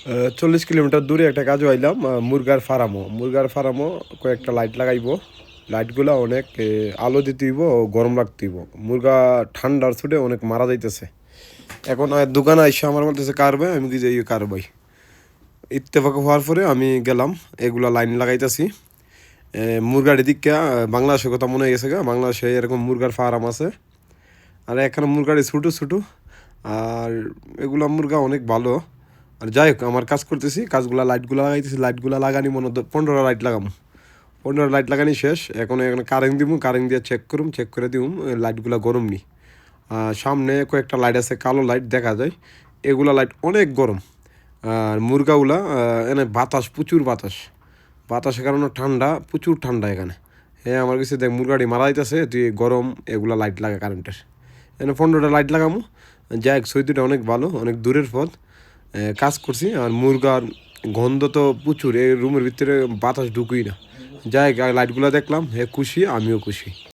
40 kilometre দূরে একটা কাজও আইলাম, মুরগার ফার্মও কয়েকটা লাইট লাগাইবো। লাইটগুলো অনেক আলো দিতে হইব ও গরম রাখতে হইব। মুরগা ঠান্ডার ছুটে অনেক মারা যাইতেছে। এখন দোকানে আইসা আমার বলতেছে কারবে, আমি কি যাই কারবাই। ইত্তেফাক হওয়ার পরে আমি গেলাম, এগুলা লাইন লাগাইতেছি। মুরগার এদিকে বাংলাদেশের কথা মনে হয়ে গেছে গা, বাংলাদেশে এরকম মুরগার ফার্ম আছে। আর এখানে মুরগার ছোটো ছোটো, আর এগুলা মুরগা অনেক ভালো। আর যাই হোক, আমার কাজ করতেছি, লাইটগুলো লাগাইতেছি। লাইটগুলো লাগানি মনে 15 লাইট লাগামো। 15 লাইট লাগানি শেষ। এখন এখানে কারেন্ট দিব, কারেন্ট দিয়ে চেক করে দিব লাইটগুলো গরম নি। সামনে কয়েকটা লাইট আছে, কালো লাইট দেখা যায়, এগুলা লাইট অনেক গরম। আর মুরগাগুলা এখানে বাতাস, প্রচুর বাতাসের কারণে ঠান্ডা, প্রচুর ঠান্ডা এখানে। হ্যাঁ, আমার কাছে দেখ মুরগাটি মারা যাইতেছে, তুই গরম এগুলা লাইট লাগা কারেন্টের। এখানে 15টা লাইট লাগামো। যাই হোক, সৈতুটা অনেক ভালো, অনেক দূরের পথ কাজ করছি। আর মুরগার গন্ধ তো প্রচুর, এই রুমের ভিতরে বাতাস ঢুকুই না। যাই হোক, লাইটগুলো দেখলাম, হ্যাঁ খুশি, আমিও খুশি।